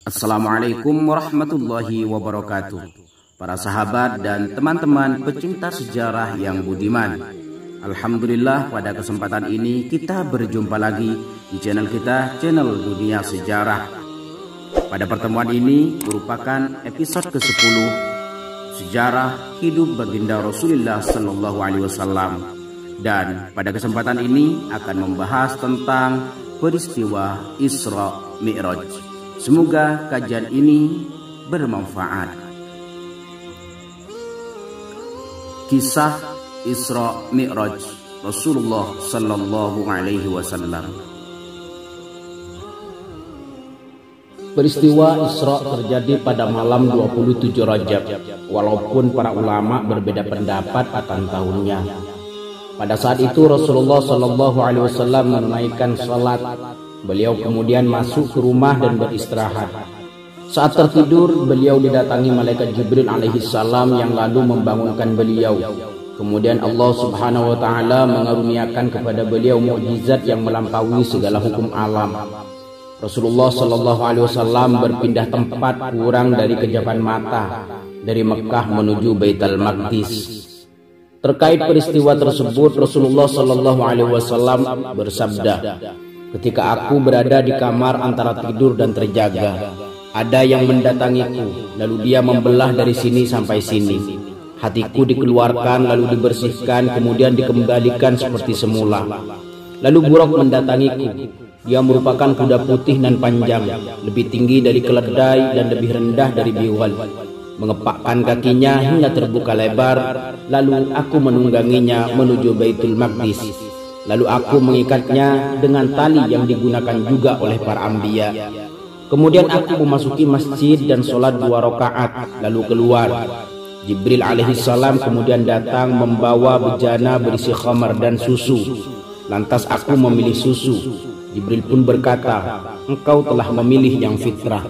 Assalamualaikum warahmatullahi wabarakatuh. Para sahabat dan teman-teman pecinta sejarah yang budiman, alhamdulillah pada kesempatan ini kita berjumpa lagi di channel kita, channel Dunia Sejarah. Pada pertemuan ini merupakan episode ke-10 sejarah hidup baginda Rasulullah Sallallahu Alaihi Wasallam, dan pada kesempatan ini akan membahas tentang peristiwa Isra Mi'raj. Semoga kajian ini bermanfaat. Kisah Isra Mi'raj Rasulullah Sallallahu Alaihi Wasallam. Peristiwa Isra terjadi pada malam 27 Rajab, walaupun para ulama berbeda pendapat akan tahunnya. Pada saat itu Rasulullah Sallallahu Alaihi Wasallam menunaikan salat. Beliau kemudian masuk ke rumah dan beristirahat. Saat tertidur, beliau didatangi malaikat Jibril alaihi salam yang lalu membangunkan beliau. Kemudian Allah Subhanahu wa taala mengaruniakan kepada beliau mukjizat yang melampaui segala hukum alam. Rasulullah sallallahu alaihi wasallam berpindah tempat kurang dari kejapan mata dari Mekah menuju Baitul Maqdis. Terkait peristiwa tersebut, Rasulullah sallallahu alaihi wasallam bersabda, "Ketika aku berada di kamar antara tidur dan terjaga, ada yang mendatangiku, lalu dia membelah dari sini sampai sini. Hatiku dikeluarkan lalu dibersihkan, kemudian dikembalikan seperti semula. Lalu buruk mendatangiku. Dia merupakan kuda putih dan panjang, lebih tinggi dari keledai dan lebih rendah dari biwal. Mengepakkan kakinya hingga terbuka lebar, lalu aku menungganginya menuju Baitul Maqdis. Lalu aku mengikatnya dengan tali yang digunakan juga oleh para anbiya. Kemudian aku memasuki masjid dan sholat 2 rakaat, lalu keluar. Jibril alaihi salam kemudian datang membawa bejana berisi khamar dan susu. Lantas aku memilih susu. Jibril pun berkata, engkau telah memilih yang fitrah."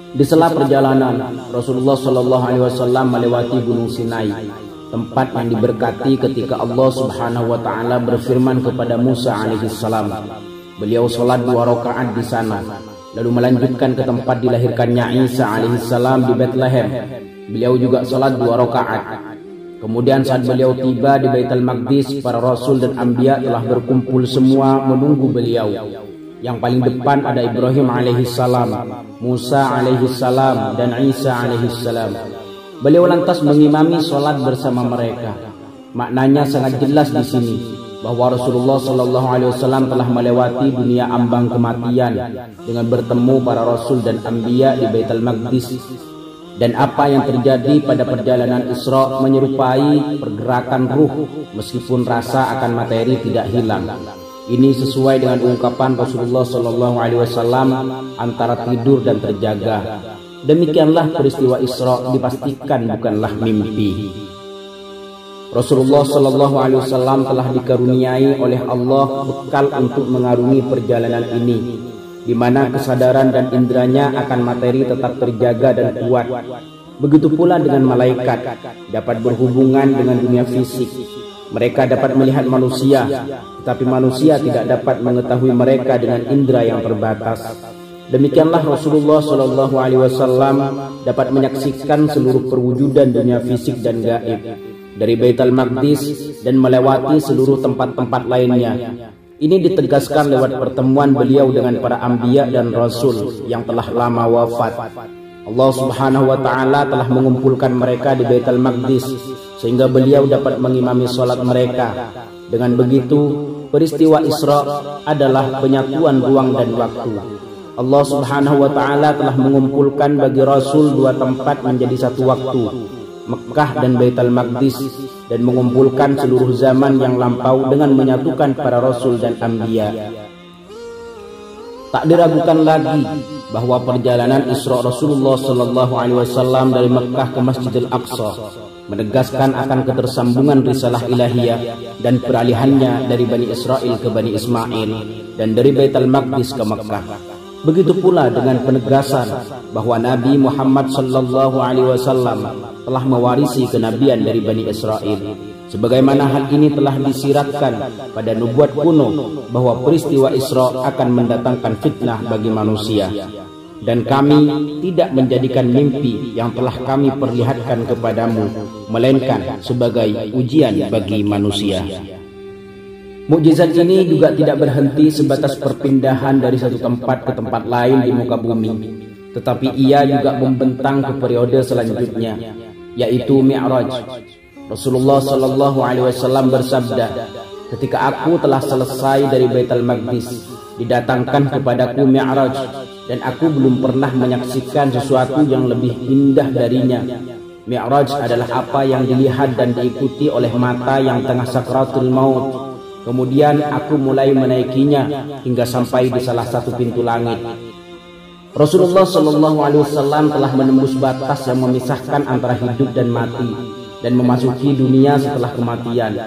Di sela perjalanan, Rasulullah Shallallahu Alaihi Wasallam melewati Gunung Sinai, tempat yang diberkati ketika Allah Subhanahu wa taala berfirman kepada Musa alaihi salam. Beliau sholat 2 rakaat di sana, lalu melanjutkan ke tempat dilahirkannya Isa alaihi salam di Bethlehem. Beliau juga sholat 2 rakaat. Kemudian saat beliau tiba di Baitul Maqdis, para rasul dan anbiya telah berkumpul semua menunggu beliau. Yang paling depan ada Ibrahim alaihi salam, Musa alaihi salam, dan Isa alaihi salam. Beliau lantas mengimami sholat bersama mereka. Maknanya sangat jelas di sini bahwa Rasulullah Shallallahu Alaihi Wasallam telah melewati dunia ambang kematian dengan bertemu para rasul dan anbiya di Baitul Maqdis. Dan apa yang terjadi pada perjalanan Isra menyerupai pergerakan ruh, meskipun rasa akan materi tidak hilang. Ini sesuai dengan ungkapan Rasulullah Shallallahu Alaihi Wasallam antara tidur dan terjaga. Demikianlah peristiwa Isra dipastikan bukanlah mimpi. Rasulullah Shallallahu Alaihi Wasallam telah dikaruniai oleh Allah bekal untuk mengarungi perjalanan ini, di mana kesadaran dan indranya akan materi tetap terjaga dan kuat. Begitu pula dengan malaikat, dapat berhubungan dengan dunia fisik. Mereka dapat melihat manusia, tetapi manusia tidak dapat mengetahui mereka dengan indera yang terbatas. Demikianlah Rasulullah Shallallahu Alaihi Wasallam dapat menyaksikan seluruh perwujudan dunia fisik dan gaib dari Baitul Maqdis dan melewati seluruh tempat-tempat lainnya. Ini ditegaskan lewat pertemuan beliau dengan para anbiya dan rasul yang telah lama wafat. Allah Subhanahu wa taala telah mengumpulkan mereka di Baitul Maqdis sehingga beliau dapat mengimami sholat mereka. Dengan begitu, peristiwa Isra adalah penyatuan ruang dan waktu. Allah Subhanahu wa taala telah mengumpulkan bagi Rasul 2 tempat menjadi satu waktu, Mekah dan Baitul Maqdis, dan mengumpulkan seluruh zaman yang lampau dengan menyatukan para Rasul dan anbiya. Tak diragukan lagi bahwa perjalanan Isra Rasulullah Sallallahu Alaihi Wasallam dari Mekah ke Masjidil Aqsa menegaskan akan ketersambungan risalah ilahiyah dan peralihannya dari Bani Israel ke Bani Ismail dan dari Baitul Maqdis ke Mekah. Begitu pula dengan penegasan bahwa Nabi Muhammad Sallallahu Alaihi Wasallam telah mewarisi kenabian dari Bani Israel. Sebagaimana hal ini telah disiratkan pada nubuat kuno bahwa peristiwa Isra akan mendatangkan fitnah bagi manusia. Dan kami tidak menjadikan mimpi yang telah kami perlihatkan kepadamu melainkan sebagai ujian bagi manusia. Mukjizat ini juga tidak berhenti sebatas perpindahan dari satu tempat ke tempat lain di muka bumi, tetapi ia juga membentang ke periode selanjutnya, yaitu Mi'raj. Rasulullah Shallallahu Alaihi Wasallam bersabda, ketika aku telah selesai dari Baitul Maqdis, didatangkan kepadaku Mi'raj, dan aku belum pernah menyaksikan sesuatu yang lebih indah darinya. Mi'raj adalah apa yang dilihat dan diikuti oleh mata yang tengah sakratul maut. Kemudian aku mulai menaikinya hingga sampai di salah satu pintu langit. Rasulullah Shallallahu Alaihi Wasallam telah menembus batas yang memisahkan antara hidup dan mati dan memasuki dunia setelah kematian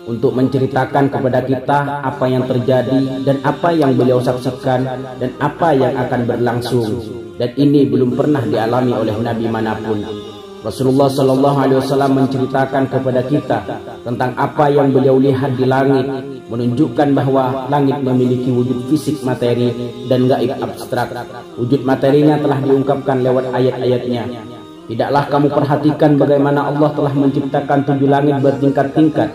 untuk menceritakan kepada kita apa yang terjadi dan apa yang beliau saksikan dan apa yang akan berlangsung, dan ini belum pernah dialami oleh nabi manapun. Rasulullah Shallallahu Alaihi Wasallam menceritakan kepada kita tentang apa yang beliau lihat di langit, menunjukkan bahwa langit memiliki wujud fisik materi dan gaib abstrak. Wujud materinya telah diungkapkan lewat ayat-ayatnya. Tidaklah kamu perhatikan bagaimana Allah telah menciptakan 7 langit bertingkat-tingkat,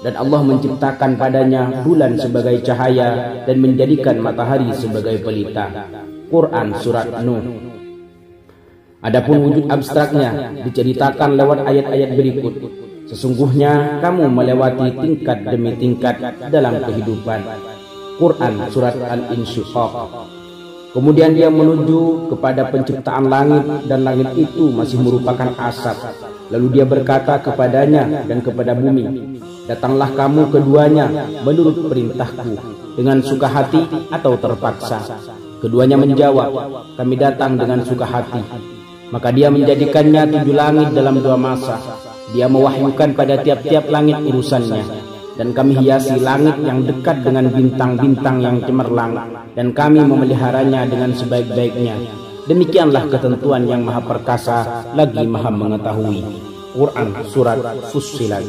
dan Allah menciptakan padanya bulan sebagai cahaya dan menjadikan matahari sebagai pelita. Quran Surat Nuh. Adapun wujud abstraknya diceritakan lewat ayat-ayat berikut. Sesungguhnya kamu melewati tingkat demi tingkat dalam kehidupan. Quran Surat Al-Insyiqaq. Kemudian dia menuju kepada penciptaan langit, dan langit itu masih merupakan asap. Lalu dia berkata kepadanya dan kepada bumi, datanglah kamu keduanya menurut perintahku, dengan suka hati atau terpaksa. Keduanya menjawab, kami datang dengan suka hati. Maka dia menjadikannya 7 langit dalam 2 masa. Dia mewahyukan pada tiap-tiap langit urusannya, dan kami hiasi langit yang dekat dengan bintang-bintang yang cemerlang, dan kami memeliharanya dengan sebaik-baiknya. Demikianlah ketentuan yang maha perkasa lagi maha mengetahui. Quran Surat Fussilat.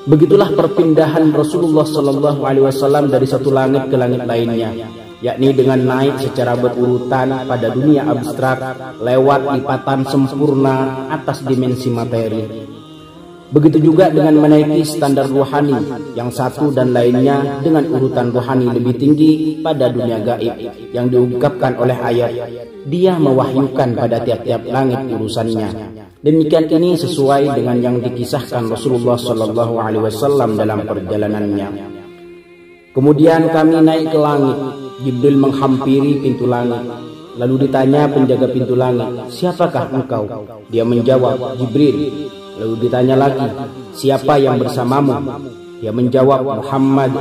Begitulah perpindahan Rasulullah Shallallahu Alaihi Wasallam dari satu langit ke langit lainnya, yakni dengan naik secara berurutan pada dunia abstrak lewat lipatan sempurna atas dimensi materi. Begitu juga dengan menaiki standar rohani yang satu dan lainnya dengan urutan rohani lebih tinggi pada dunia gaib yang diungkapkan oleh ayat. Dia mewahyukan pada tiap-tiap langit urusannya. Demikian ini sesuai dengan yang dikisahkan Rasulullah Shallallahu Alaihi Wasallam dalam perjalanannya. Kemudian kami naik ke langit. Jibril menghampiri pintu langit. Lalu ditanya penjaga pintu langit, siapakah engkau? Dia menjawab, Jibril. Lalu ditanya lagi, siapa yang bersamamu? Dia menjawab, Muhammad.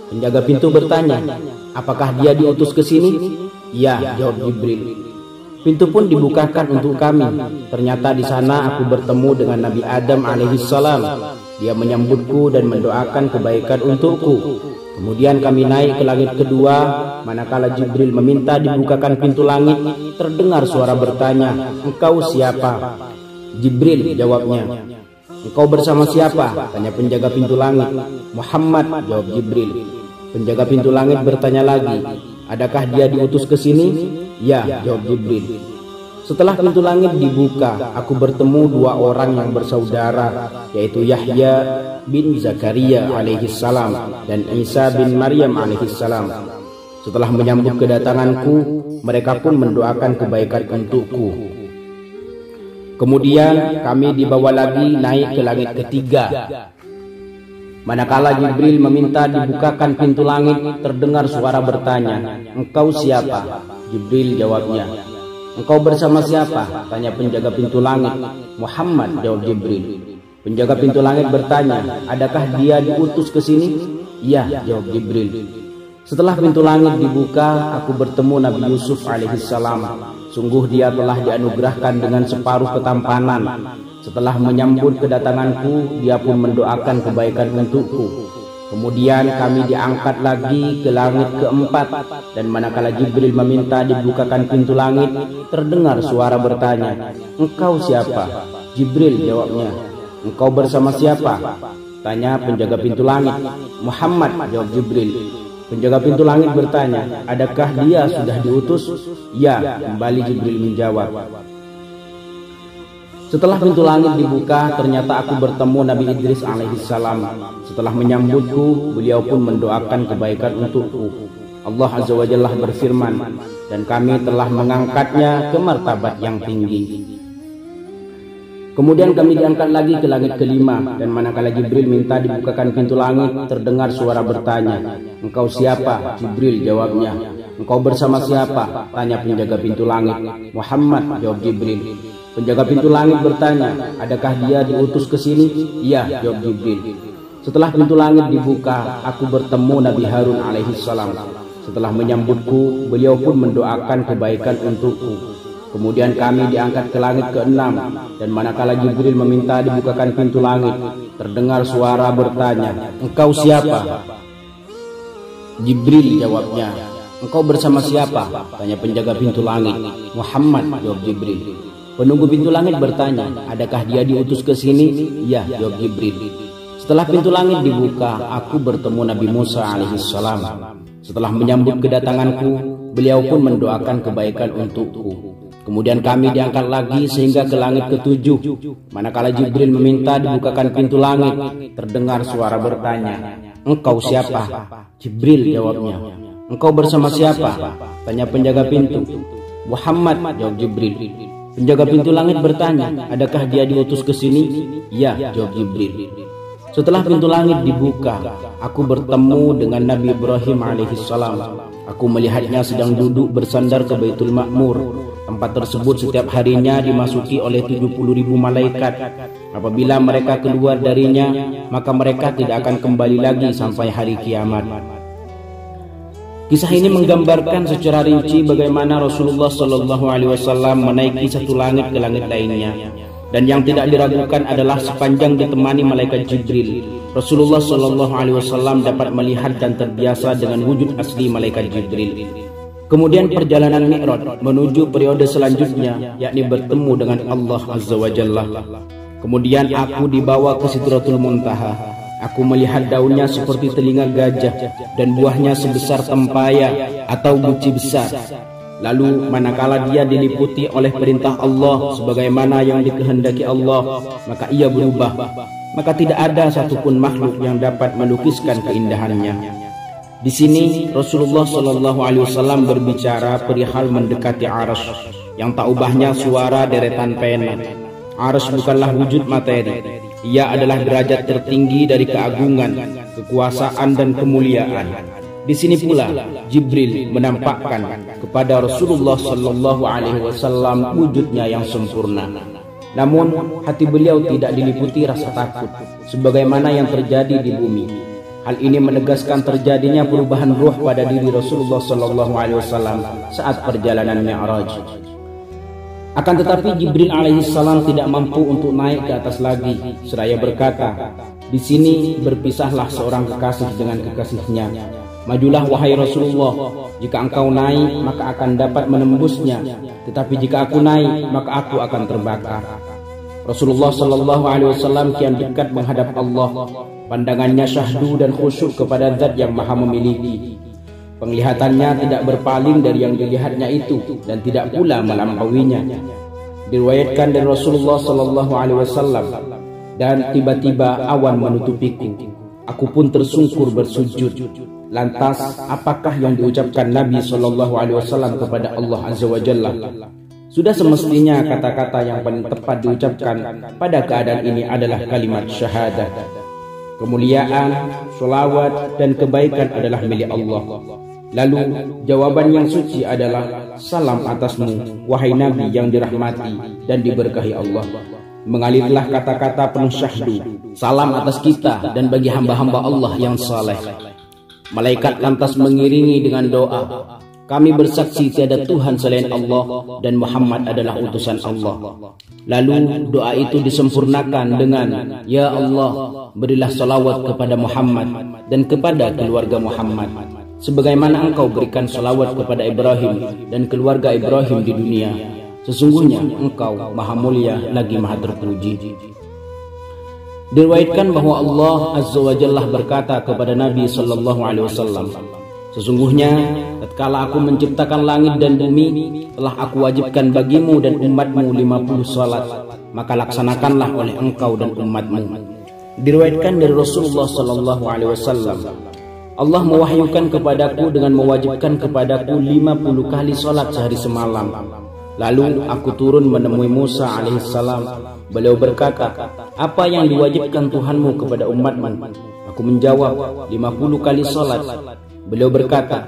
Penjaga pintu bertanya, apakah dia diutus ke sini? Ya, jawab Jibril. Pintu pun dibukakan untuk kami. Ternyata di sana aku bertemu dengan Nabi Adam alaihissalam. Dia menyambutku dan mendoakan kebaikan untukku. Kemudian kami naik ke langit kedua. Manakala Jibril meminta dibukakan pintu langit, terdengar suara bertanya, engkau siapa? Jibril jawabnya, engkau bersama siapa? Tanya penjaga pintu langit. Muhammad, jawab Jibril. Penjaga pintu langit bertanya lagi, adakah dia diutus ke sini? Ya, jawab Jibril. Setelah pintu langit dibuka, aku bertemu 2 orang yang bersaudara, yaitu Yahya bin Zakaria alaihissalam dan Isa bin Maryam alaihissalam. Setelah menyambut kedatanganku, mereka pun mendoakan kebaikan untukku. Kemudian kami dibawa lagi naik ke langit ketiga. Manakala Jibril meminta dibukakan pintu langit, terdengar suara bertanya, engkau siapa? Jibril jawabnya, engkau bersama siapa? Tanya penjaga pintu langit. Muhammad, jawab Jibril. Penjaga pintu langit bertanya, adakah dia diutus ke sini? Ya, jawab Jibril. Setelah pintu langit dibuka, aku bertemu Nabi Yusuf alaihissalam. Sungguh dia telah dianugerahkan dengan separuh ketampanan. Setelah menyambut kedatanganku, dia pun mendoakan kebaikan untukku. Kemudian kami diangkat lagi ke langit keempat, dan manakala Jibril meminta dibukakan pintu langit, terdengar suara bertanya, engkau siapa? Jibril jawabnya, engkau bersama siapa? Tanya penjaga pintu langit. Muhammad, jawab Jibril. Penjaga pintu langit bertanya, adakah dia sudah diutus? Ya, kembali Jibril menjawab. Setelah pintu langit dibuka, ternyata aku bertemu Nabi Idris alaihissalam. Setelah menyambutku, beliau pun mendoakan kebaikan untukku. Allah Azza wa Jalla berfirman, dan kami telah mengangkatnya ke martabat yang tinggi. Kemudian kami diangkat lagi ke langit kelima, dan manakala Jibril minta dibukakan pintu langit, terdengar suara bertanya, engkau siapa? Jibril jawabnya. Engkau bersama siapa? Tanya penjaga pintu langit. Muhammad, jawab Jibril. Penjaga pintu langit bertanya, adakah dia diutus ke sini? Iya, jawab Jibril. Setelah pintu langit dibuka, aku bertemu Nabi Harun alaihissalam. Setelah menyambutku, beliau pun mendoakan kebaikan untukku. Kemudian kami diangkat ke langit ke-6, dan manakala Jibril meminta dibukakan pintu langit, terdengar suara bertanya, engkau siapa? Jibril jawabnya, engkau bersama siapa? Tanya penjaga pintu langit. Muhammad, jawab Jibril. Penunggu pintu langit bertanya, adakah dia diutus ke sini? Ya, jawab Jibril. Setelah pintu langit dibuka, aku bertemu Nabi Musa alaihissalam. Setelah menyambut kedatanganku, beliau pun mendoakan kebaikan untukku. Kemudian kami diangkat lagi sehingga ke langit ke-7. Manakala Jibril meminta dibukakan pintu langit, terdengar suara bertanya, engkau siapa? Jibril jawabnya. Engkau bersama siapa? Tanya penjaga pintu. Muhammad, jawab Jibril. Penjaga pintu langit bertanya, adakah dia diutus ke sini? Ya, jawab Jibril. Setelah pintu langit dibuka, aku bertemu dengan Nabi Ibrahim alaihissalam. Aku melihatnya sedang duduk bersandar ke Baitul Ma'mur. Tempat tersebut setiap harinya dimasuki oleh 70.000 malaikat. Apabila mereka keluar darinya, maka mereka tidak akan kembali lagi sampai hari kiamat. Kisah ini menggambarkan secara rinci bagaimana Rasulullah SAW menaiki satu langit ke langit lainnya. Dan yang tidak diragukan adalah sepanjang ditemani malaikat Jibril, Rasulullah SAW dapat melihat dan terbiasa dengan wujud asli malaikat Jibril. Kemudian perjalanan Mi'raj menuju periode selanjutnya, yakni bertemu dengan Allah Azza wa Jalla. Kemudian aku dibawa ke Sidratul Muntaha. Aku melihat daunnya seperti telinga gajah dan buahnya sebesar tempaya atau guci besar. Lalu manakala dia diliputi oleh perintah Allah sebagaimana yang dikehendaki Allah, maka ia berubah. Maka tidak ada satupun makhluk yang dapat melukiskan keindahannya. Di sini Rasulullah SAW berbicara perihal mendekati Arsy yang tak ubahnya suara deretan pena. Arsy bukanlah wujud materi. Ia adalah derajat tertinggi dari keagungan, kekuasaan dan kemuliaan. Di sini pula Jibril menampakkan kepada Rasulullah SAW wujudnya yang sempurna. Namun hati beliau tidak diliputi rasa takut sebagaimana yang terjadi di bumi. Hal ini menegaskan terjadinya perubahan ruh pada diri Rasulullah SAW saat perjalanan Mi'raj. Akan tetapi Jibril alaihissalam tidak mampu untuk naik ke atas lagi. Seraya berkata, di sini berpisahlah seorang kekasih dengan kekasihnya. Majulah wahai Rasulullah, jika engkau naik maka akan dapat menembusnya. Tetapi jika aku naik maka aku akan terbakar. Rasulullah SAW kian dekat menghadap Allah. Pandangannya syahdu dan khusyuk kepada Zat yang Maha memiliki. Penglihatannya tidak berpaling dari yang dilihatnya itu dan tidak pula melampauinya. Diriwayatkan dari Rasulullah SAW, dan tiba-tiba awan menutupiku. Aku pun tersungkur bersujud. Lantas, apakah yang diucapkan Nabi SAW kepada Allah Azza wa Jalla? Sudah semestinya kata-kata yang paling tepat diucapkan pada keadaan ini adalah kalimat syahadat. Kemuliaan, sholawat, dan kebaikan adalah milik Allah. Lalu jawaban yang suci adalah salam atasmu, wahai Nabi yang dirahmati dan diberkahi Allah. Mengalirlah kata-kata penuh syahdu, salam atas kita dan bagi hamba-hamba Allah yang saleh. Malaikat lantas mengiringi dengan doa, kami bersaksi tiada Tuhan selain Allah dan Muhammad adalah utusan Allah. Lalu doa itu disempurnakan dengan, ya Allah, berilah salawat kepada Muhammad dan kepada keluarga Muhammad, sebagaimana engkau berikan salawat kepada Ibrahim dan keluarga Ibrahim di dunia. Sesungguhnya engkau maha mulia lagi maha terpuji. Diriwayatkan bahwa Allah Azza wa Jalla berkata kepada Nabi sallallahu alaihi wasallam, sesungguhnya tatkala aku menciptakan langit dan bumi, telah aku wajibkan bagimu dan umatmu 50 salat, maka laksanakanlah oleh engkau dan umatmu. Diriwayatkan dari Rasulullah sallallahu alaihi wasallam, Allah mewahyukan kepadaku dengan mewajibkan kepadaku 50 kali salat sehari semalam. Lalu aku turun menemui Musa alaihissalam. Beliau berkata, apa yang diwajibkan Tuhanmu kepada umatmu? Aku menjawab, 50 kali salat. Beliau berkata,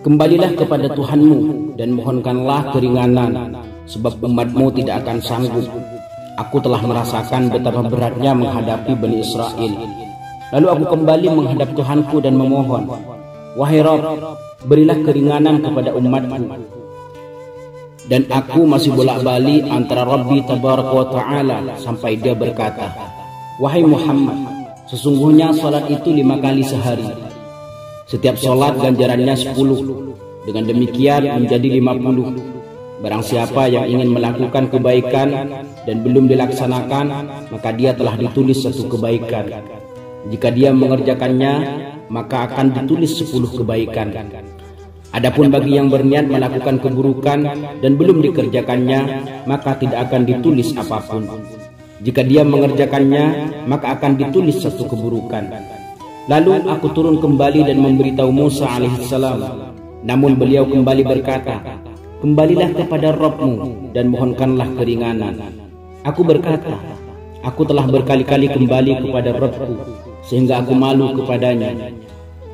kembalilah kepada Tuhanmu dan mohonkanlah keringanan, sebab umatmu tidak akan sanggup. Aku telah merasakan betapa beratnya menghadapi Bani Israel. Lalu aku kembali menghadap Tuhanku dan memohon, wahai Rabb, berilah keringanan kepada umatku. Dan aku masih bolak-balik antara Rabbi Tabaraka wa Ta'ala sampai dia berkata, wahai Muhammad, sesungguhnya salat itu 5 kali sehari. Setiap salat ganjarannya 10. Dengan demikian menjadi 50. Barang siapa yang ingin melakukan kebaikan dan belum dilaksanakan, maka dia telah ditulis 1 kebaikan. Jika dia mengerjakannya, maka akan ditulis 10 kebaikan. Adapun bagi yang berniat melakukan keburukan dan belum dikerjakannya, maka tidak akan ditulis apapun. Jika dia mengerjakannya, maka akan ditulis 1 keburukan. Lalu aku turun kembali dan memberitahu Musa alaihissalam. Namun beliau kembali berkata, kembalilah kepada Rabbmu dan mohonkanlah keringanan. Aku berkata, aku telah berkali-kali kembali kepada Rabbku, sehingga aku malu kepadanya.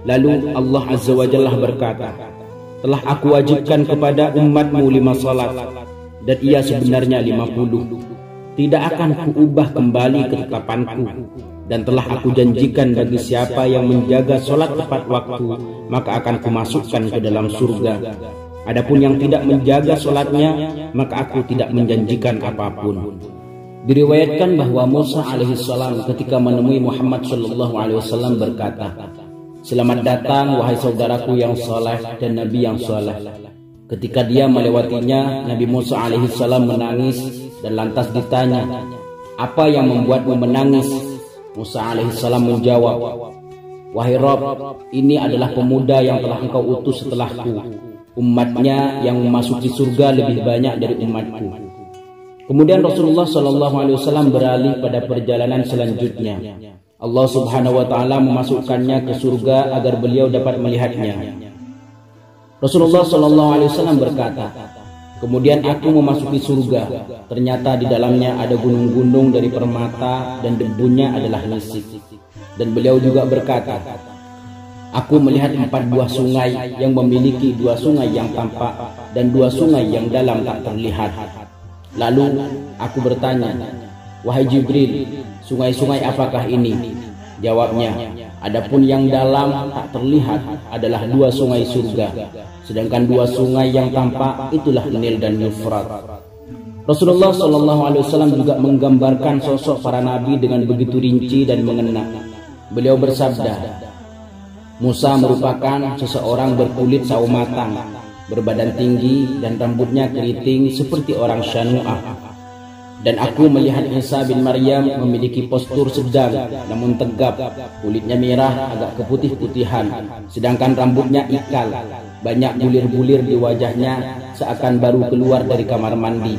Lalu Allah Azza wa Jalla berkata, telah aku wajibkan kepada umatmu 5 salat, dan ia sebenarnya 50. Tidak akan kuubah kembali ketetapanku, dan telah aku janjikan bagi siapa yang menjaga salat tepat waktu, maka akan kumasukkan ke dalam surga. Adapun yang tidak menjaga salatnya, maka aku tidak menjanjikan apapun. Diriwayatkan bahwa Musa alaihissalam ketika menemui Muhammad sallallahu alaihi wasallam berkata, selamat datang wahai saudaraku yang saleh dan Nabi yang saleh. Ketika dia melewatinya, Nabi Musa alaihissalam menangis dan lantas ditanya, apa yang membuatmu menangis? Musa alaihissalam menjawab, wahai Rabb, ini adalah pemuda yang telah engkau utus setelahku. Umatnya yang memasuki surga lebih banyak dari umatku. Kemudian Rasulullah SAW beralih pada perjalanan selanjutnya. Allah Subhanahu wa Ta'ala memasukkannya ke surga agar beliau dapat melihatnya. Rasulullah SAW berkata, kemudian aku memasuki surga. Ternyata di dalamnya ada gunung-gunung dari permata dan debunya adalah nisik. Dan beliau juga berkata, aku melihat 4 buah sungai yang memiliki 2 sungai yang tampak dan 2 sungai yang dalam tak terlihat. Lalu aku bertanya, wahai Jibril, sungai-sungai apakah ini? Jawabnya, adapun yang dalam tak terlihat adalah 2 sungai surga, sedangkan 2 sungai yang tampak itulah Nil dan Yufrat. Rasulullah SAW juga menggambarkan sosok para nabi dengan begitu rinci dan mengena. Beliau bersabda, Musa merupakan seseorang berkulit sawo matang, berbadan tinggi dan rambutnya keriting seperti orang Syanu'ah. Dan aku melihat Isa bin Maryam memiliki postur sedang namun tegap, kulitnya merah agak keputih-putihan, sedangkan rambutnya ikal, banyak bulir-bulir di wajahnya seakan baru keluar dari kamar mandi.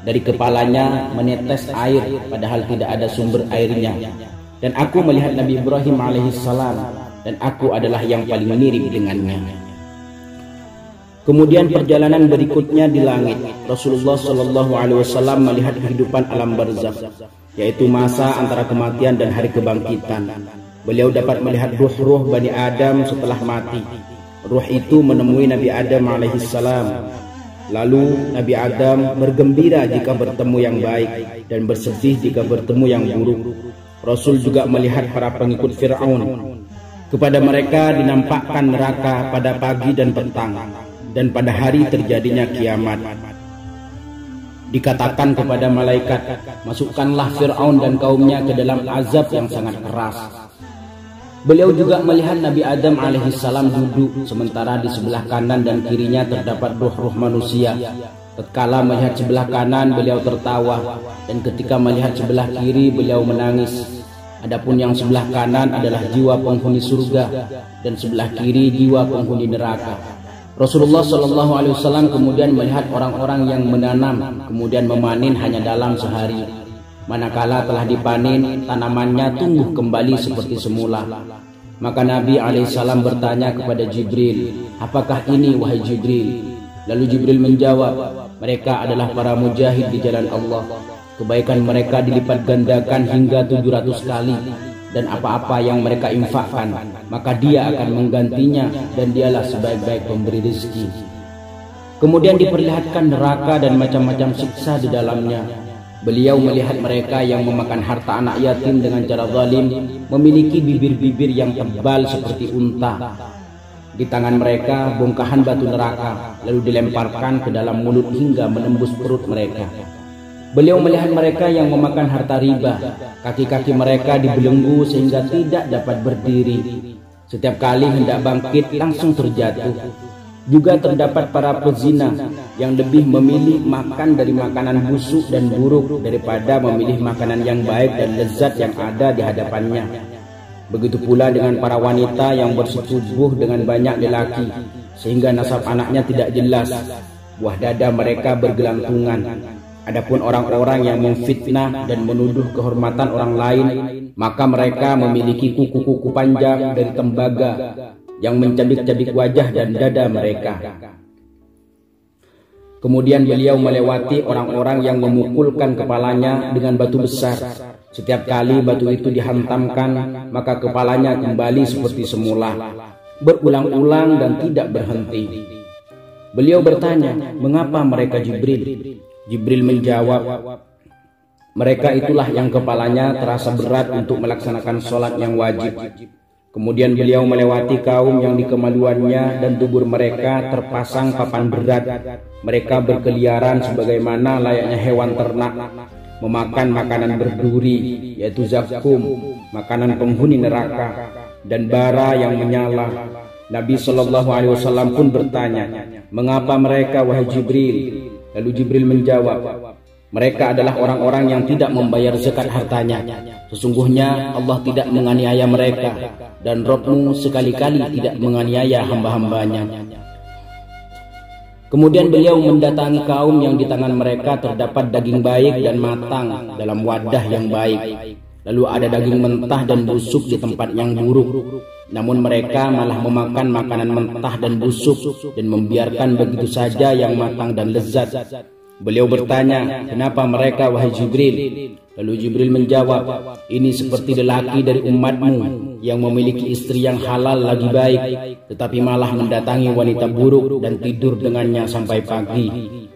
Dari kepalanya menetes air padahal tidak ada sumber airnya. Dan aku melihat Nabi Ibrahim alaihissalam, dan aku adalah yang paling mirip dengannya. Kemudian perjalanan berikutnya di langit, Rasulullah SAW melihat kehidupan alam barzakh, yaitu masa antara kematian dan hari kebangkitan. Beliau dapat melihat ruh-ruh Bani Adam setelah mati. Ruh itu menemui Nabi Adam alaihissalam. Lalu Nabi Adam bergembira jika bertemu yang baik dan bersedih jika bertemu yang buruk. Rasul juga melihat para pengikut Fir'aun. Kepada mereka dinampakkan neraka pada pagi dan petang, dan pada hari terjadinya kiamat. Dikatakan kepada malaikat, masukkanlah Fir'aun dan kaumnya ke dalam azab yang sangat keras. Beliau juga melihat Nabi Adam alaihissalam duduk, sementara di sebelah kanan dan kirinya terdapat ruh-ruh manusia. Tatkala melihat sebelah kanan beliau tertawa, dan ketika melihat sebelah kiri beliau menangis. Adapun yang sebelah kanan adalah jiwa penghuni surga dan sebelah kiri jiwa penghuni neraka. Rasulullah SAW kemudian melihat orang-orang yang menanam kemudian memanen hanya dalam sehari. Manakala telah dipanen, tanamannya tumbuh kembali seperti semula. Maka Nabi alaihissalam bertanya kepada Jibril, "Apakah ini wahai Jibril?" Lalu Jibril menjawab, "Mereka adalah para mujahid di jalan Allah. Kebaikan mereka dilipat gandakan hingga 700 kali. Dan apa-apa yang mereka infakkan, maka dia akan menggantinya, dan dialah sebaik-baik pemberi rezeki." Kemudian diperlihatkan neraka dan macam-macam siksa di dalamnya. Beliau melihat mereka yang memakan harta anak yatim dengan cara zalim, memiliki bibir-bibir yang tebal seperti unta. Di tangan mereka bongkahan batu neraka, lalu dilemparkan ke dalam mulut hingga menembus perut mereka. Beliau melihat mereka yang memakan harta riba. Kaki-kaki mereka dibelenggu sehingga tidak dapat berdiri. Setiap kali hendak bangkit langsung terjatuh. Juga terdapat para pezina yang lebih memilih makan dari makanan busuk dan buruk daripada memilih makanan yang baik dan lezat yang ada di hadapannya. Begitu pula dengan para wanita yang bersetubuh dengan banyak lelaki, sehingga nasab anaknya tidak jelas. Buah dada mereka bergelantungan. Adapun orang-orang yang memfitnah dan menuduh kehormatan orang lain, maka mereka memiliki kuku-kuku panjang dari tembaga yang mencabik-cabik wajah dan dada mereka. Kemudian beliau melewati orang-orang yang memukulkan kepalanya dengan batu besar. Setiap kali batu itu dihantamkan, maka kepalanya kembali seperti semula, berulang-ulang dan tidak berhenti. Beliau bertanya, "Mengapa mereka Jibril?" Jibril menjawab, "Mereka itulah yang kepalanya terasa berat untuk melaksanakan sholat yang wajib." Kemudian beliau melewati kaum yang di kemaluannya dan tubuh mereka terpasang papan berat. Mereka berkeliaran sebagaimana layaknya hewan ternak, memakan makanan berduri, yaitu zakum, makanan penghuni neraka, dan bara yang menyala. Nabi SAW pun bertanya, "Mengapa mereka wahai Jibril?" Lalu Jibril menjawab, "Mereka adalah orang-orang yang tidak membayar zakat hartanya. Sesungguhnya Allah tidak menganiaya mereka, dan Rabb-Mu sekali-kali tidak menganiaya hamba-hambanya." Kemudian beliau mendatangi kaum yang di tangan mereka terdapat daging baik dan matang dalam wadah yang baik. Lalu ada daging mentah dan busuk di tempat yang buruk. Namun mereka malah memakan makanan mentah dan busuk dan membiarkan begitu saja yang matang dan lezat. Beliau bertanya, "Kenapa mereka wahai Jibril?" Lalu Jibril menjawab, "Ini seperti lelaki dari umatmu yang memiliki istri yang halal lagi baik, tetapi malah mendatangi wanita buruk dan tidur dengannya sampai pagi.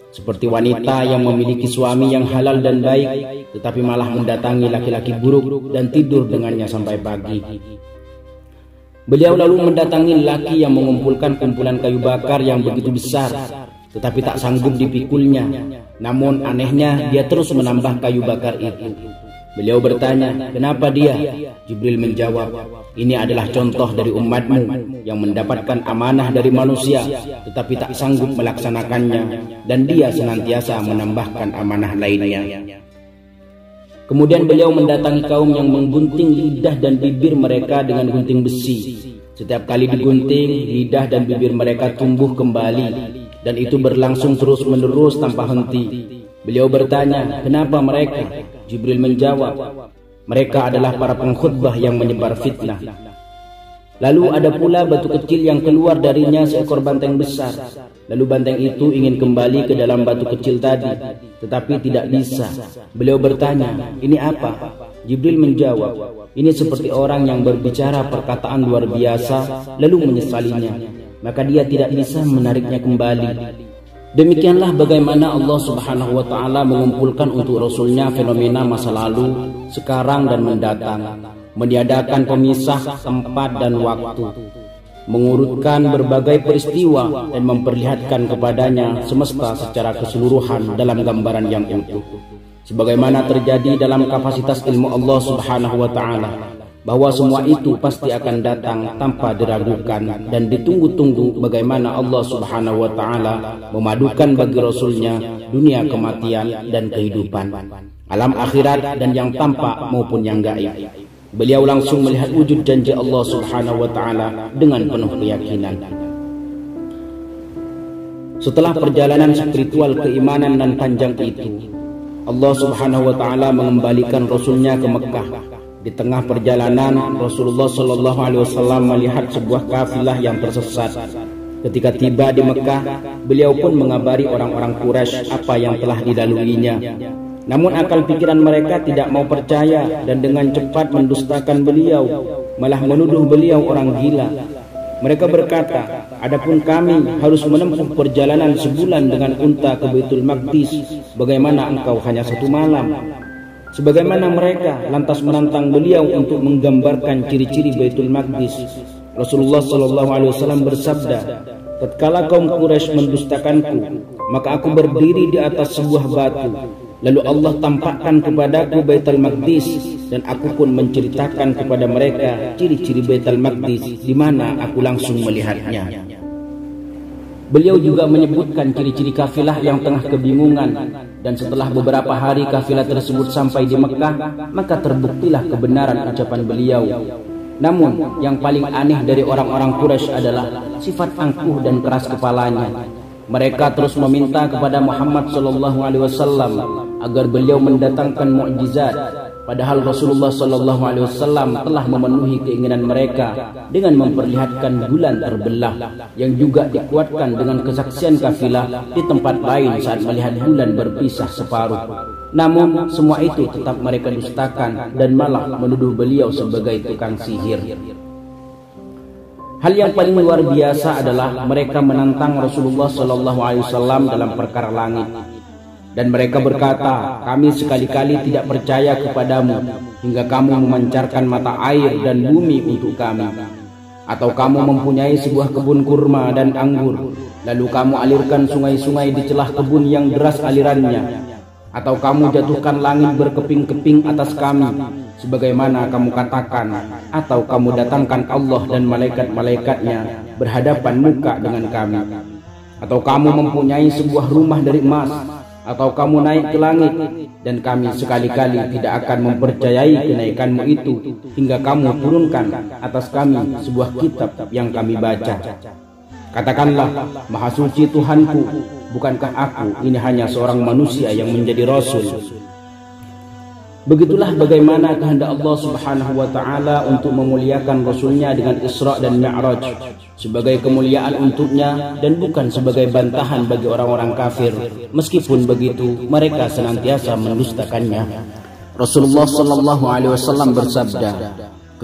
Seperti wanita yang memiliki suami yang halal dan baik, tetapi malah mendatangi laki-laki buruk dan tidur dengannya sampai pagi." Beliau lalu mendatangi lelaki yang mengumpulkan kumpulan kayu bakar yang begitu besar, tetapi tak sanggup dipikulnya. Namun anehnya dia terus menambah kayu bakar itu. Beliau bertanya, "Kenapa dia?" Jibril menjawab, "Ini adalah contoh dari umatmu yang mendapatkan amanah dari manusia tetapi tak sanggup melaksanakannya, dan dia senantiasa menambahkan amanah lainnya." Kemudian beliau mendatangi kaum yang menggunting lidah dan bibir mereka dengan gunting besi. Setiap kali digunting, lidah dan bibir mereka tumbuh kembali, dan itu berlangsung terus-menerus tanpa henti. Beliau bertanya, "Kenapa mereka?" Jibril menjawab, "Mereka adalah para pengkhutbah yang menyebar fitnah." Lalu ada pula batu kecil yang keluar darinya seekor banteng besar. Lalu banteng itu ingin kembali ke dalam batu kecil tadi, tetapi tidak bisa. Beliau bertanya, "Ini apa?" Jibril menjawab, "Ini seperti orang yang berbicara perkataan luar biasa lalu menyesalinya, maka dia tidak bisa menariknya kembali." Demikianlah bagaimana Allah Subhanahu wa ta'ala mengumpulkan untuk Rasulnya fenomena masa lalu, sekarang dan mendatang, meniadakan pemisah tempat dan waktu, mengurutkan berbagai peristiwa dan memperlihatkan kepadanya semesta secara keseluruhan dalam gambaran yang utuh, sebagaimana terjadi dalam kapasitas ilmu Allah Subhanahu wa ta'ala. bahwa semua itu pasti akan datang tanpa diragukan dan ditunggu-tunggu bagaimana Allah Subhanahu wa Ta'ala memadukan bagi Rasulnya dunia kematian dan kehidupan, alam akhirat dan yang tampak maupun yang gaib. Beliau langsung melihat wujud janji Allah Subhanahu wa Ta'ala dengan penuh keyakinan. Setelah perjalanan spiritual keimanan dan panjang itu, Allah Subhanahu wa Ta'ala mengembalikan Rasulnya ke Mekah. Di tengah perjalanan, Rasulullah Sallallahu Alaihi Wasallam melihat sebuah kafilah yang tersesat. Ketika tiba di Mekah, beliau pun mengabari orang-orang Quraisy apa yang telah dilaluinya. Namun akal pikiran mereka tidak mau percaya dan dengan cepat mendustakan beliau, malah menuduh beliau orang gila. Mereka berkata, adapun kami harus menempuh perjalanan sebulan dengan unta ke Baitul Maqdis, bagaimana engkau hanya 1 malam? Sebagaimana mereka lantas menantang beliau untuk menggambarkan ciri-ciri Baitul Maqdis. Rasulullah Sallallahu Alaihi Wasallam bersabda, tatkala kaum Quraisy mendustakanku, maka aku berdiri di atas sebuah batu. Lalu Allah tampakkan kepadaku Baitul Maqdis dan aku pun menceritakan kepada mereka ciri-ciri Baitul Maqdis di mana aku langsung melihatnya. Beliau juga menyebutkan ciri-ciri kafilah yang tengah kebingungan, dan setelah beberapa hari kafilah tersebut sampai di Mekah, maka terbuktilah kebenaran ucapan beliau. Namun yang paling aneh dari orang-orang Quraisy adalah sifat angkuh dan keras kepalanya. Mereka terus meminta kepada Muhammad SAW agar beliau mendatangkan mukjizat, padahal Rasulullah SAW telah memenuhi keinginan mereka dengan memperlihatkan bulan terbelah, yang juga dikuatkan dengan kesaksian kafilah di tempat lain saat melihat bulan berpisah separuh. Namun semua itu tetap mereka dustakan dan malah menuduh beliau sebagai tukang sihir. Hal yang paling luar biasa adalah mereka menantang Rasulullah SAW dalam perkara langit. Dan mereka berkata, kami sekali-kali tidak percaya kepadamu hingga kamu memancarkan mata air dan bumi untuk kami. Atau kamu mempunyai sebuah kebun kurma dan anggur, lalu kamu alirkan sungai-sungai di celah kebun yang deras alirannya. Atau kamu jatuhkan langit berkeping-keping atas kami, sebagaimana kamu katakan. Atau kamu datangkan Allah dan malaikat-malaikatnya berhadapan muka dengan kami. Atau kamu mempunyai sebuah rumah dari emas, atau kamu naik ke langit, dan kami sekali-kali tidak akan mempercayai kenaikanmu itu hingga kamu turunkan atas kami sebuah kitab yang kami baca. Katakanlah, Maha Suci Tuhanku, bukankah aku ini hanya seorang manusia yang menjadi Rasul? Begitulah bagaimana kehendak Allah Subhanahu wa Ta'ala untuk memuliakan Rasulnya dengan Isra dan Mi'raj sebagai kemuliaan untuknya dan bukan sebagai bantahan bagi orang-orang kafir. Meskipun begitu, mereka senantiasa mendustakannya. Rasulullah Sallallahu Alaihi Wasallam bersabda,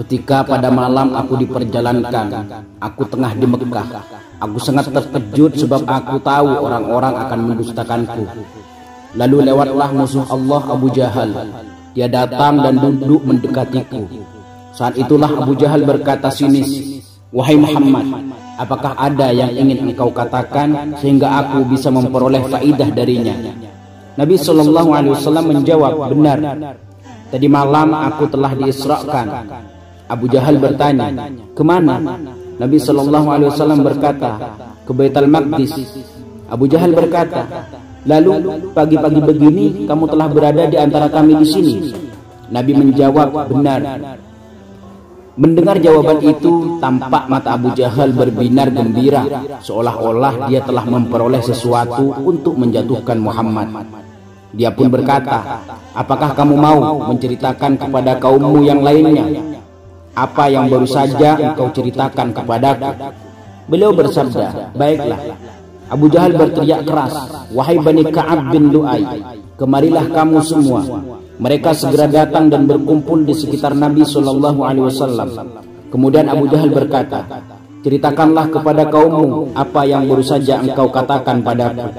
ketika pada malam aku diperjalankan, aku tengah di Mekah, aku sangat terkejut sebab aku tahu orang-orang akan mendustakanku. Lalu lewatlah musuh Allah Abu Jahal. Dia datang dan duduk mendekatiku. Saat itulah Abu Jahal berkata sinis, wahai Muhammad, apakah ada yang ingin engkau katakan sehingga aku bisa memperoleh faidah darinya? Nabi SAW menjawab, benar, tadi malam aku telah diisrakan. Abu Jahal bertanya, kemana? Nabi SAW berkata, ke Baitul Maqdis. Abu Jahal berkata, lalu pagi-pagi begini kamu telah berada di antara kami di sini. Nabi menjawab, benar. Mendengar jawaban itu, tampak mata Abu Jahal berbinar gembira, seolah-olah dia telah memperoleh sesuatu untuk menjatuhkan Muhammad. Dia pun berkata, apakah kamu mau menceritakan kepada kaummu yang lainnya apa yang baru saja engkau ceritakan kepadaku? Beliau bersabda, baiklah. Abu Jahal berteriak keras, wahai Bani Ka'ab bin Lu'ay, kemarilah kamu semua. Mereka segera datang dan berkumpul di sekitar Nabi SAW. Kemudian Abu Jahal berkata, ceritakanlah kepada kaummu apa yang baru saja engkau katakan padaku.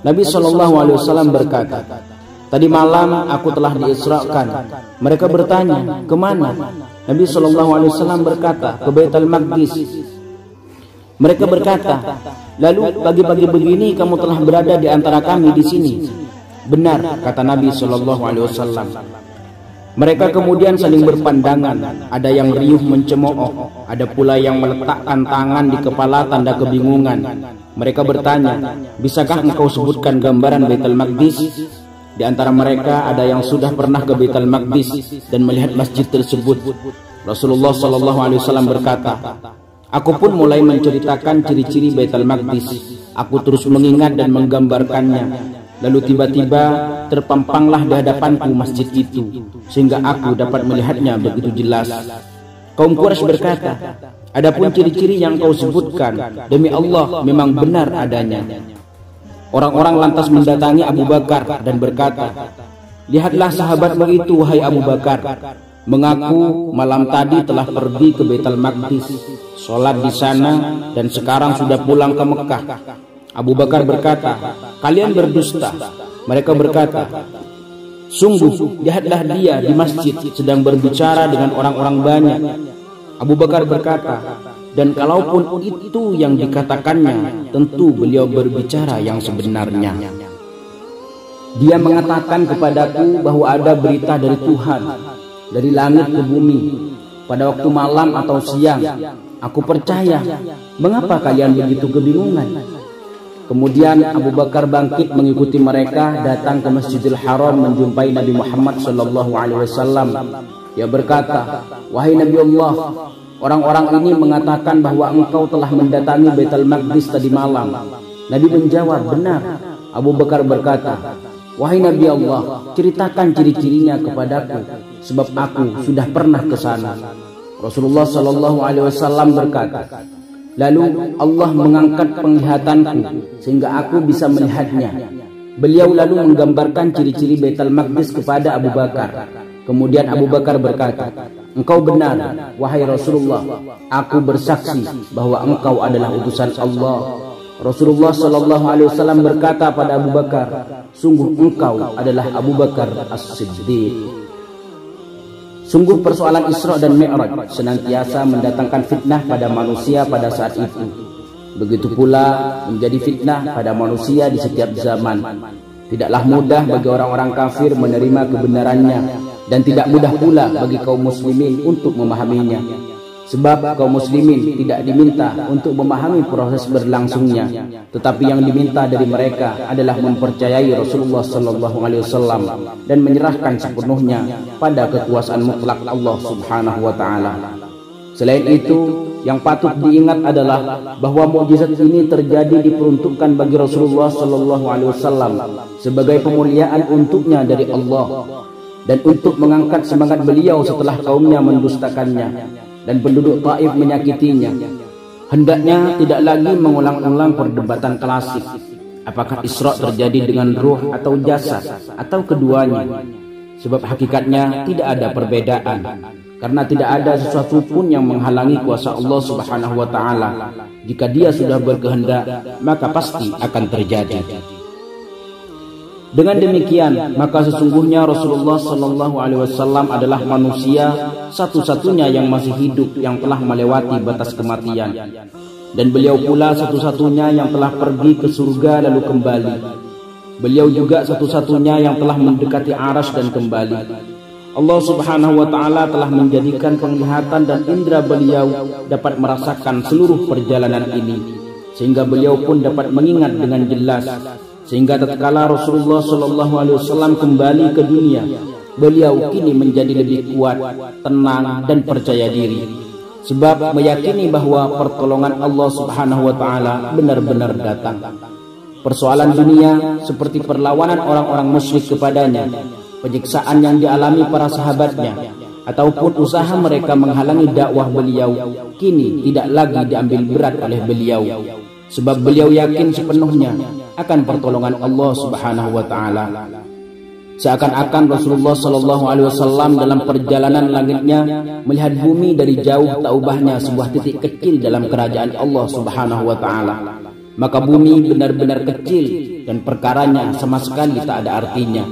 Nabi SAW berkata, tadi malam aku telah diisrakan. Mereka bertanya, kemana? Nabi SAW berkata, ke Baitul Maqdis. Mereka berkata, lalu pagi-pagi begini kamu telah berada di antara kami di sini. Benar, kata Nabi SAW. Mereka kemudian saling berpandangan, ada yang riuh mencemooh, ada pula yang meletakkan tangan di kepala tanda kebingungan. Mereka bertanya, bisakah engkau sebutkan gambaran Baitul Maqdis? Di antara mereka ada yang sudah pernah ke Baitul Maqdis dan melihat masjid tersebut. Rasulullah SAW berkata, aku pun mulai menceritakan ciri-ciri Baitul Maqdis. Aku terus mengingat dan menggambarkannya. Lalu tiba-tiba terpampanglah di hadapanku masjid itu, sehingga aku dapat melihatnya begitu jelas. Kaum Quraisy berkata, adapun ciri-ciri yang kau sebutkan, demi Allah memang benar adanya. Orang-orang lantas mendatangi Abu Bakar dan berkata, lihatlah sahabatmu itu, wahai Abu Bakar, mengaku malam tadi telah pergi ke Baitul Maqdis, sholat di sana, dan sekarang sudah pulang ke Mekah. Abu Bakar berkata, kalian berdusta. Mereka berkata, sungguh lihatlah dia di masjid sedang berbicara dengan orang-orang banyak. Abu Bakar berkata, dan kalaupun itu yang dikatakannya, tentu beliau berbicara yang sebenarnya. Dia mengatakan kepadaku bahwa ada berita dari Tuhan, dari langit ke bumi, pada waktu malam atau siang. Aku percaya. Mengapa kalian begitu kebingungan? Kemudian Abu Bakar bangkit mengikuti mereka, datang ke Masjidil Haram menjumpai Nabi Muhammad SAW. Dia berkata, wahai Nabi Allah, orang-orang ini mengatakan bahwa engkau telah mendatangi Baitul Maqdis tadi malam. Nabi menjawab, benar. Abu Bakar berkata, wahai Nabi Allah, ceritakan ciri-cirinya kepadaku, sebab aku sudah pernah ke sana. Rasulullah SAW berkata, lalu Allah mengangkat penglihatanku sehingga aku bisa melihatnya. Beliau lalu menggambarkan ciri-ciri Baitul Maqdis kepada Abu Bakar. Kemudian Abu Bakar berkata, engkau benar, wahai Rasulullah, aku bersaksi bahwa engkau adalah utusan Allah. Rasulullah SAW berkata pada Abu Bakar, sungguh engkau adalah Abu Bakar As-Siddiq. Sungguh persoalan Isra dan Mi'raj senantiasa mendatangkan fitnah pada manusia pada saat itu. Begitu pula menjadi fitnah pada manusia di setiap zaman. Tidaklah mudah bagi orang-orang kafir menerima kebenarannya, dan tidak mudah pula bagi kaum muslimin untuk memahaminya. Sebab kaum muslimin tidak diminta untuk memahami proses berlangsungnya, tetapi yang diminta dari mereka adalah mempercayai Rasulullah SAW dan menyerahkan sepenuhnya pada kekuasaan mutlak Allah Subhanahu wa Ta'ala. Selain itu, yang patut diingat adalah bahwa mukjizat ini terjadi diperuntukkan bagi Rasulullah SAW sebagai pemuliaan untuknya dari Allah, dan untuk mengangkat semangat beliau setelah kaumnya mendustakannya dan penduduk Taif menyakitinya. Hendaknya tidak lagi mengulang-ulang perdebatan klasik, apakah Isra terjadi dengan ruh atau jasad atau keduanya. Sebab hakikatnya tidak ada perbedaan, karena tidak ada sesuatu pun yang menghalangi kuasa Allah Subhanahu wa Ta'ala. Jika Dia sudah berkehendak, maka pasti akan terjadi. Dengan demikian, maka sesungguhnya Rasulullah SAW adalah manusia satu-satunya yang masih hidup yang telah melewati batas kematian, dan beliau pula satu-satunya yang telah pergi ke surga lalu kembali. Beliau juga satu-satunya yang telah mendekati Arsy dan kembali. Allah Subhanahu wa Ta'ala telah menjadikan penglihatan dan indera beliau dapat merasakan seluruh perjalanan ini, sehingga beliau pun dapat mengingat dengan jelas. Sehingga tatkala Rasulullah SAW kembali ke dunia, beliau kini menjadi lebih kuat, tenang, dan percaya diri. Sebab meyakini bahwa pertolongan Allah Subhanahu wa Ta'ala benar-benar datang. Persoalan dunia seperti perlawanan orang-orang musyrik kepadanya, penyiksaan yang dialami para sahabatnya, ataupun usaha mereka menghalangi dakwah beliau, kini tidak lagi diambil berat oleh beliau. Sebab beliau yakin sepenuhnya akan pertolongan Allah Subhanahu wa Ta'ala. Seakan-akan Rasulullah SAW dalam perjalanan langitnya melihat bumi dari jauh tak ubahnya sebuah titik kecil dalam kerajaan Allah Subhanahu wa Ta'ala. Maka bumi benar-benar kecil dan perkaranya sama sekali tak ada artinya.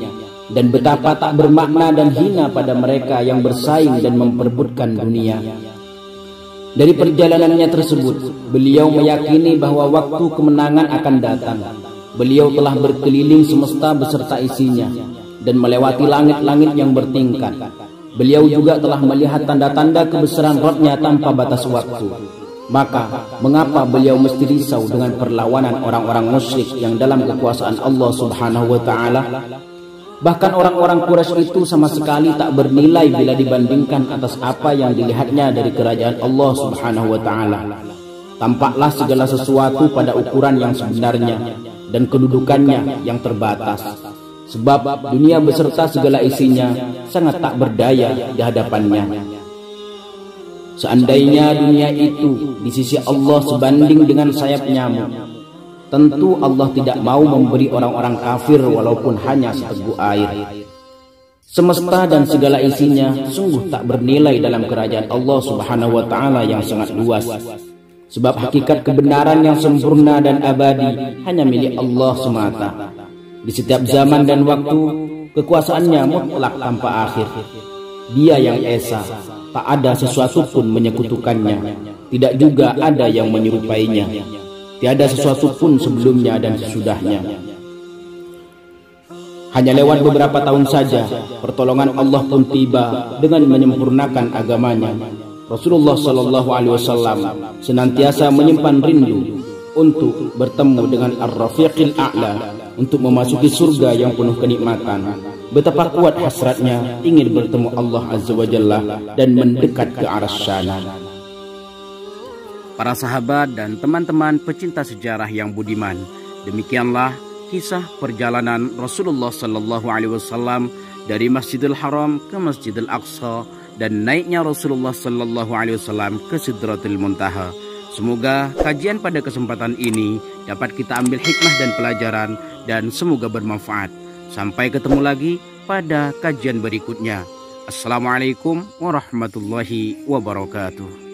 Dan betapa tak bermakna dan hina pada mereka yang bersaing dan memperebutkan dunia. Dari perjalanannya tersebut, beliau meyakini bahwa waktu kemenangan akan datang. Beliau telah berkeliling semesta beserta isinya dan melewati langit-langit yang bertingkat. Beliau juga telah melihat tanda-tanda kebesaran Rabb-Nya tanpa batas waktu. Maka, mengapa beliau mesti risau dengan perlawanan orang-orang musyrik yang dalam kekuasaan Allah Subhanahu wa Ta'ala? Bahkan orang-orang Quraisy itu sama sekali tak bernilai bila dibandingkan atas apa yang dilihatnya dari kerajaan Allah Subhanahu wa Ta'ala. Tampaklah segala sesuatu pada ukuran yang sebenarnya dan kedudukannya yang terbatas. Sebab dunia beserta segala isinya sangat tak berdaya di hadapannya. Seandainya dunia itu di sisi Allah sebanding dengan sayap nyamuk, tentu Allah tidak mau memberi orang-orang kafir walaupun hanya seteguk air. Semesta dan segala isinya sungguh tak bernilai dalam kerajaan Allah Subhanahu wa Ta'ala yang sangat luas. Sebab hakikat kebenaran yang sempurna dan abadi hanya milik Allah semata. Di setiap zaman dan waktu, kekuasaannya mutlak tanpa akhir. Dia yang esa, tak ada sesuatu pun menyekutukannya, tidak juga ada yang menyerupainya. Tiada sesuatu pun sebelumnya dan sesudahnya. Hanya lewat beberapa tahun saja, pertolongan Allah pun tiba dengan menyempurnakan agamanya. Rasulullah Sallallahu Alaihi Wasallam senantiasa menyimpan rindu untuk bertemu dengan Ar-Rafiqil A'la, untuk memasuki surga yang penuh kenikmatan. Betapa kuat hasratnya ingin bertemu Allah Azza wa Jalla dan mendekat ke Arasy-Syana. Para sahabat dan teman-teman pecinta sejarah yang budiman, demikianlah kisah perjalanan Rasulullah Sallallahu Alaihi Wasallam dari Masjidil Haram ke Masjidil Aqsa dan naiknya Rasulullah Sallallahu Alaihi Wasallam ke Sidratul Muntaha. Semoga kajian pada kesempatan ini dapat kita ambil hikmah dan pelajaran, dan semoga bermanfaat. Sampai ketemu lagi pada kajian berikutnya. Assalamualaikum warahmatullahi wabarakatuh.